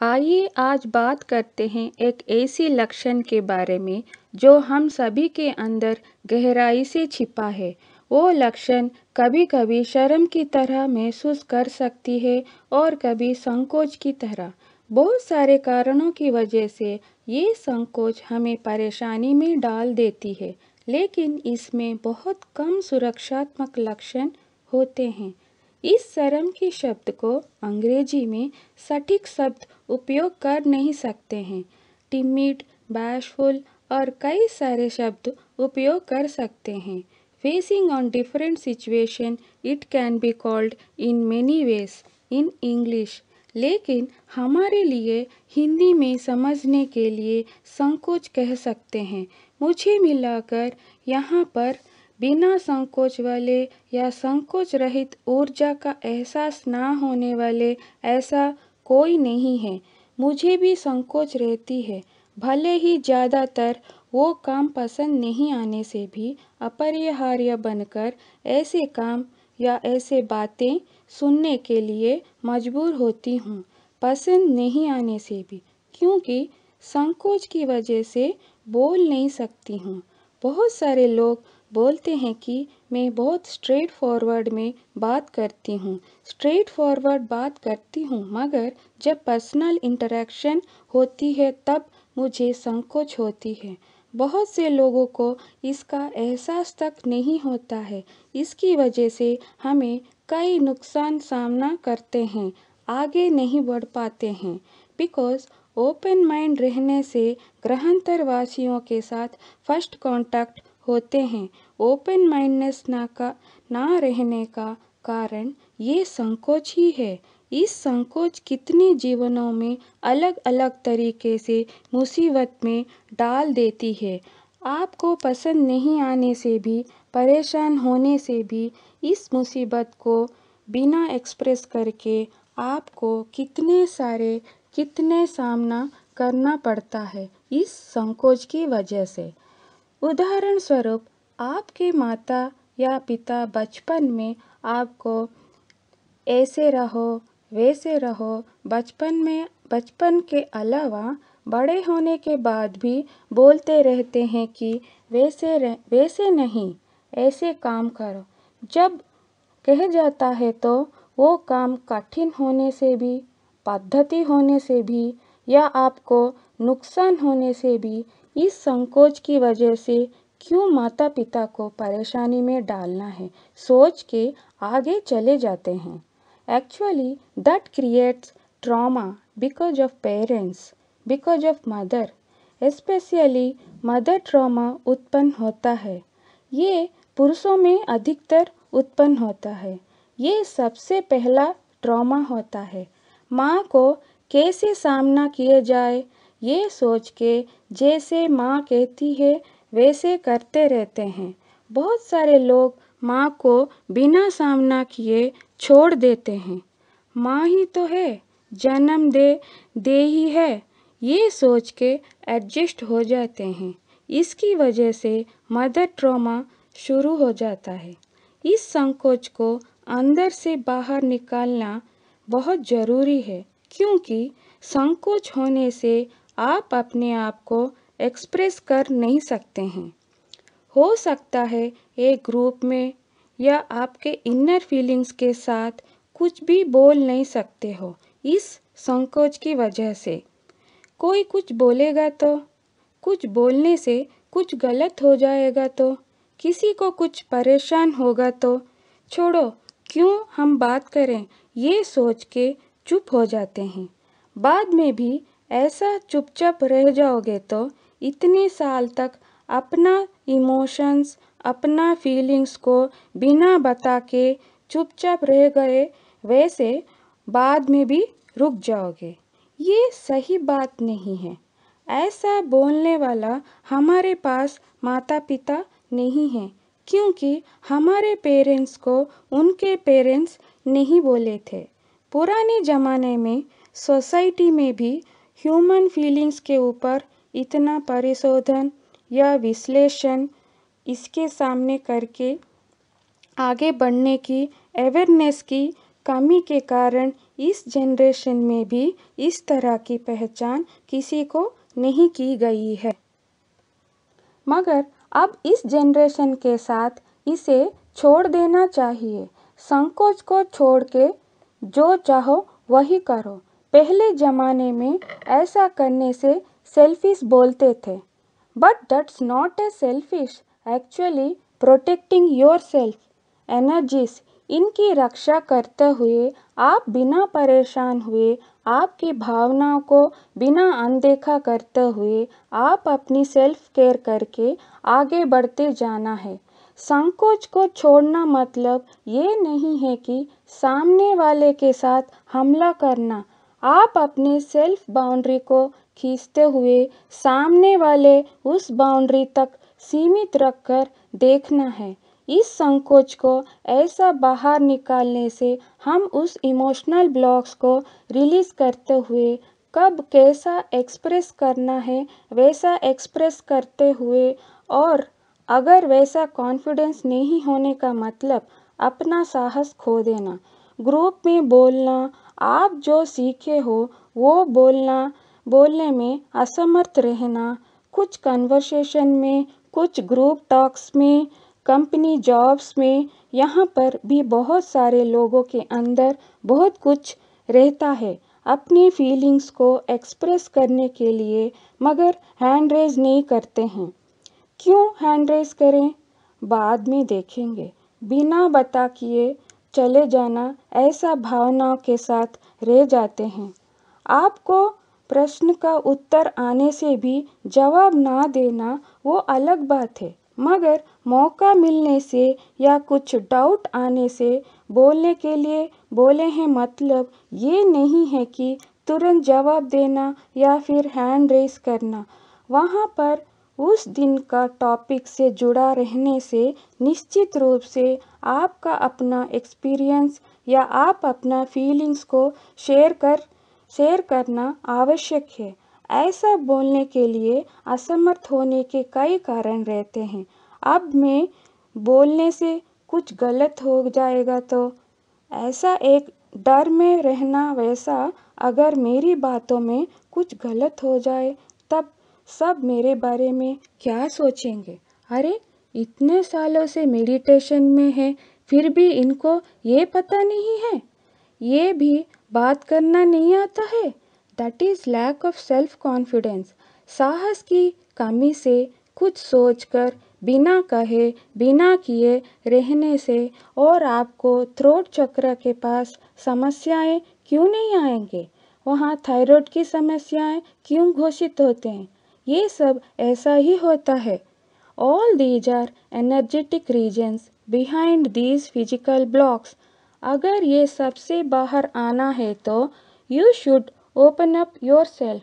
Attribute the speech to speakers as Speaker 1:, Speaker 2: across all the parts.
Speaker 1: आइए आज बात करते हैं एक ऐसी लक्षण के बारे में जो हम सभी के अंदर गहराई से छिपा है। वो लक्षण कभी कभी शर्म की तरह महसूस कर सकती है और कभी संकोच की तरह। बहुत सारे कारणों की वजह से ये संकोच हमें परेशानी में डाल देती है, लेकिन इसमें बहुत कम सुरक्षात्मक लक्षण होते हैं। इस शर्म के शब्द को अंग्रेजी में सटीक शब्द उपयोग कर नहीं सकते हैं। टिमिड, बैशफुल और कई सारे शब्द उपयोग कर सकते हैं। Facing on different situation it can be called in many ways in English, लेकिन हमारे लिए हिंदी में समझने के लिए संकोच कह सकते हैं। मुझे मिलाकर यहाँ पर बिना संकोच वाले या संकोच रहित ऊर्जा का एहसास ना होने वाले ऐसा कोई नहीं है। मुझे भी संकोच रहती है, भले ही ज़्यादातर वो काम पसंद नहीं आने से भी अपरिहार्य बनकर ऐसे काम या ऐसे बातें सुनने के लिए मजबूर होती हूँ, पसंद नहीं आने से भी, क्योंकि संकोच की वजह से बोल नहीं सकती हूँ। बहुत सारे लोग बोलते हैं कि मैं बहुत स्ट्रेट फॉरवर्ड में बात करती हूँ, मगर जब पर्सनल इंटरेक्शन होती है तब मुझे संकोच होती है। बहुत से लोगों को इसका एहसास तक नहीं होता है। इसकी वजह से हमें कई नुकसान सामना करते हैं, आगे नहीं बढ़ पाते हैं। बिकॉज ओपन माइंड रहने से ग्रहांतर वासियों के साथ फर्स्ट कांटेक्ट होते हैं। ओपन माइंडनेस ना रहने का कारण ये संकोच ही है। इस संकोच कितने जीवनों में अलग अलग तरीके से मुसीबत में डाल देती है। आपको पसंद नहीं आने से भी, परेशान होने से भी, इस मुसीबत को बिना एक्सप्रेस करके आपको कितने सामना करना पड़ता है इस संकोच की वजह से। उदाहरण स्वरूप, आपके माता या पिता बचपन में आपको ऐसे रहो वैसे रहो बचपन के अलावा बड़े होने के बाद भी बोलते रहते हैं कि वैसे नहीं, ऐसे काम करो। जब कह जाता है तो वो काम कठिन होने से भी, पद्धति होने से भी या आपको नुकसान होने से भी, इस संकोच की वजह से क्यों माता पिता को परेशानी में डालना है सोच के आगे चले जाते हैं। Actually that creates trauma because of parents, because of mother, specially mother trauma उत्पन्न होता है। ये पुरुषों में अधिकतर उत्पन्न होता है। ये सबसे पहला ट्रॉमा होता है। माँ को कैसे सामना किया जाए ये सोच के जैसे माँ कहती है वैसे करते रहते हैं। बहुत सारे लोग माँ को बिना सामना किए छोड़ देते हैं। माँ ही तो है, जन्म दे ही है, ये सोच के एडजस्ट हो जाते हैं। इसकी वजह से मदर ट्रॉमा शुरू हो जाता है। इस संकोच को अंदर से बाहर निकालना बहुत ज़रूरी है, क्योंकि संकोच होने से आप अपने आप को एक्सप्रेस कर नहीं सकते हैं। हो सकता है एक ग्रुप में या आपके इनर फीलिंग्स के साथ कुछ भी बोल नहीं सकते हो इस संकोच की वजह से। कोई कुछ बोलेगा तो, कुछ बोलने से कुछ गलत हो जाएगा तो, किसी को कुछ परेशान होगा तो, छोड़ो क्यों हम बात करें, ये सोच के चुप हो जाते हैं। बाद में भी ऐसा चुपचाप रह जाओगे तो इतने साल तक अपना इमोशंस, अपना फीलिंग्स को बिना बता के चुपचाप रह गए, वैसे बाद में भी रुक जाओगे। ये सही बात नहीं है। ऐसा बोलने वाला हमारे पास माता पिता नहीं है, क्योंकि हमारे पेरेंट्स को उनके पेरेंट्स नहीं बोले थे। पुराने ज़माने में सोसाइटी में भी ह्यूमन फीलिंग्स के ऊपर इतना परिशोधन या विश्लेषण इसके सामने करके आगे बढ़ने की अवेयरनेस की कमी के कारण इस जनरेशन में भी इस तरह की पहचान किसी को नहीं की गई है। मगर अब इस जनरेशन के साथ इसे छोड़ देना चाहिए। संकोच को छोड़ के जो चाहो वही करो। पहले ज़माने में ऐसा करने से सेल्फिश बोलते थे, but that's not a selfish, actually protecting your self energies. इनकी रक्षा करते हुए आप बिना परेशान हुए, आपकी भावनाओं को बिना अनदेखा करते हुए आप अपनी सेल्फ केयर करके आगे बढ़ते जाना है। संकोच को छोड़ना मतलब ये नहीं है कि सामने वाले के साथ हमला करना। आप अपने सेल्फ बाउंड्री को खींचते हुए सामने वाले उस बाउंड्री तक सीमित रखकर देखना है। इस संकोच को ऐसा बाहर निकालने से हम उस इमोशनल ब्लॉक्स को रिलीज़ करते हुए कब कैसा एक्सप्रेस करना है वैसा एक्सप्रेस करते हुए, और अगर वैसा कॉन्फिडेंस नहीं होने का मतलब अपना साहस खो देना, ग्रुप में बोलना, आप जो सीखे हो वो बोलने में असमर्थ रहना, कुछ कन्वर्सेशन में, कुछ ग्रुप टॉक्स में, कंपनी जॉब्स में, यहाँ पर भी बहुत सारे लोगों के अंदर बहुत कुछ रहता है अपनी फीलिंग्स को एक्सप्रेस करने के लिए, मगर हैंड रेज नहीं करते हैं। क्यों हैंड रेज करें? बाद में देखेंगे। बिना बता किए चले जाना, ऐसा भावनाओं के साथ रह जाते हैं। आपको प्रश्न का उत्तर आने से भी जवाब ना देना वो अलग बात है, मगर मौका मिलने से या कुछ डाउट आने से बोलने के लिए बोले हैं, मतलब ये नहीं है कि तुरंत जवाब देना या फिर हैंड रेस करना। वहाँ पर उस दिन का टॉपिक से जुड़ा रहने से निश्चित रूप से आपका अपना एक्सपीरियंस या आप अपना फीलिंग्स को शेयर करना आवश्यक है। ऐसा बोलने के लिए असमर्थ होने के कई कारण रहते हैं। अब मैं बोलने से कुछ गलत हो जाएगा तो ऐसा एक डर में रहना, वैसा अगर मेरी बातों में कुछ गलत हो जाए तब सब मेरे बारे में क्या सोचेंगे? अरे इतने सालों से मेडिटेशन में है फिर भी इनको ये पता नहीं है, ये भी बात करना नहीं आता है। That is lack of self confidence. साहस की कमी से कुछ सोचकर बिना कहे बिना किए रहने से, और आपको थ्रोट चक्र के पास समस्याएं क्यों नहीं आएंगे? वहाँ थायराइड की समस्याएं क्यों घोषित होते हैं? ये सब ऐसा ही होता है। All these are energetic regions behind these physical blocks. अगर ये सबसे बाहर आना है तो you should open up your self.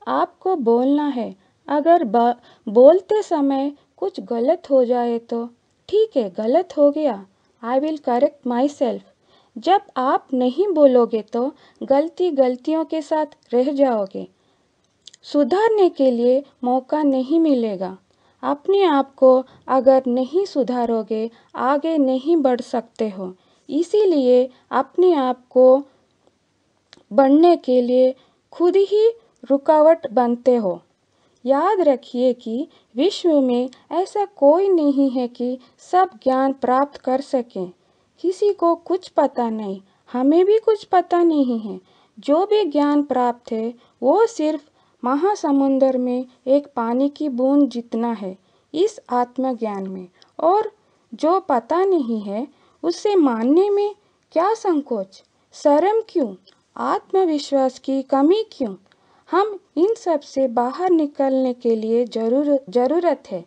Speaker 1: आपको बोलना है। अगर बोलते समय कुछ गलत हो जाए तो ठीक है, गलत हो गया, I will correct my self. जब आप नहीं बोलोगे तो गलतियों के साथ रह जाओगे, सुधारने के लिए मौका नहीं मिलेगा। अपने आप को अगर नहीं सुधारोगे आगे नहीं बढ़ सकते हो। इसीलिए अपने आप को बढ़ने के लिए खुद ही रुकावट बनते हो। याद रखिए कि विश्व में ऐसा कोई नहीं है कि सब ज्ञान प्राप्त कर सकें। किसी को कुछ पता नहीं, हमें भी कुछ पता नहीं है। जो भी ज्ञान प्राप्त है वो सिर्फ महासमुंदर में एक पानी की बूंद जितना है इस आत्मज्ञान में, और जो पता नहीं है उसे मानने में क्या संकोच, शर्म क्यों, आत्मविश्वास की कमी क्यों? हम इन सब से बाहर निकलने के लिए ज़रूरत है।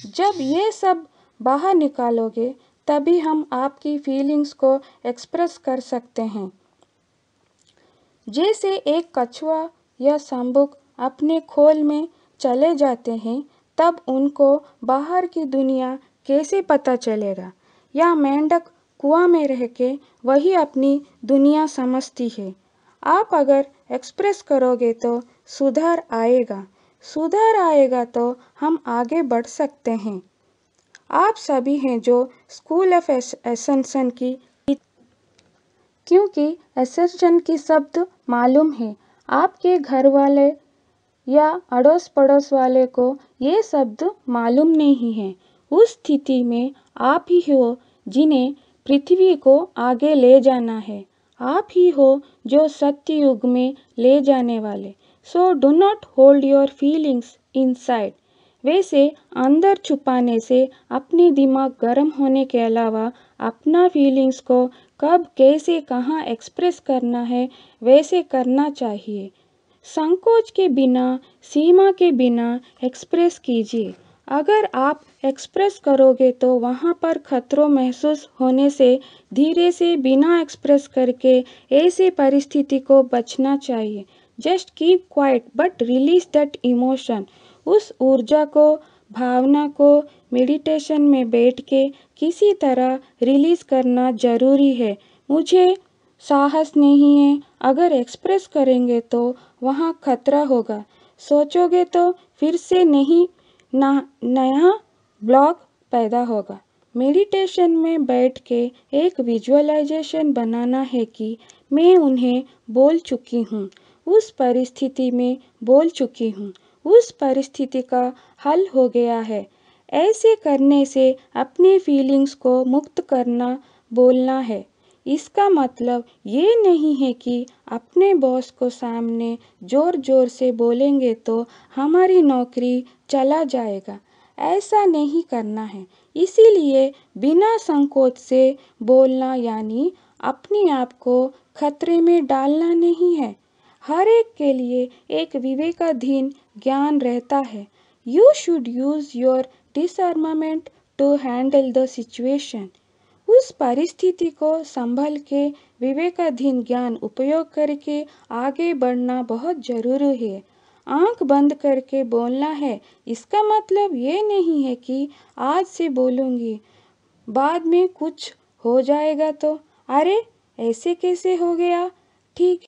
Speaker 1: जब ये सब बाहर निकालोगे तभी हम आपकी फीलिंग्स को एक्सप्रेस कर सकते हैं। जैसे एक कछुआ या शावक अपने खोल में चले जाते हैं तब उनको बाहर की दुनिया कैसे पता चलेगा, या मेंढक कुआं में रह के वही अपनी दुनिया समझती है। आप अगर एक्सप्रेस करोगे तो सुधार आएगा तो हम आगे बढ़ सकते हैं। आप सभी हैं जो स्कूल ऑफ एसेंशन की क्योंकि असर्जन की शब्द मालूम है, आपके घर वाले या अड़ोस पड़ोस वाले को ये शब्द मालूम नहीं है। उस स्थिति में आप ही हो जिन्हें पृथ्वी को आगे ले जाना है। आप ही हो जो सत्य युग में ले जाने वाले। So do not hold your feelings inside. वैसे अंदर छुपाने से अपनी दिमाग गर्म होने के अलावा अपना फीलिंग्स को कब कैसे कहाँ एक्सप्रेस करना है वैसे करना चाहिए। संकोच के बिना, सीमा के बिना एक्सप्रेस कीजिए। अगर आप एक्सप्रेस करोगे तो वहाँ पर खतरों महसूस होने से धीरे से बिना एक्सप्रेस करके ऐसी परिस्थिति को बचना चाहिए। Just keep quiet but release that emotion. उस ऊर्जा को, भावना को मेडिटेशन में बैठ के किसी तरह रिलीज करना जरूरी है। मुझे साहस नहीं है, अगर एक्सप्रेस करेंगे तो वहाँ खतरा होगा, सोचोगे तो फिर से नहीं नया ब्लॉक पैदा होगा। मेडिटेशन में बैठ के एक विजुअलाइजेशन बनाना है कि मैं उन्हें बोल चुकी हूँ, उस परिस्थिति में बोल चुकी हूँ, उस परिस्थिति का हल हो गया है। ऐसे करने से अपनी फीलिंग्स को मुक्त करना बोलना है। इसका मतलब ये नहीं है कि अपने बॉस को सामने ज़ोर ज़ोर से बोलेंगे तो हमारी नौकरी चला जाएगा। ऐसा नहीं करना है। इसीलिए बिना संकोच से बोलना यानी अपने आप को खतरे में डालना नहीं है। हर एक के लिए एक विवेकाधीन ज्ञान रहता है। You should use your disarmament to handle the situation. उस परिस्थिति को संभल के विवेकाधीन ज्ञान उपयोग करके आगे बढ़ना बहुत जरूरी है। आंख बंद करके बोलना है, इसका मतलब ये नहीं है कि आज से बोलूँगी, बाद में कुछ हो जाएगा तो अरे ऐसे कैसे हो गया, ठीक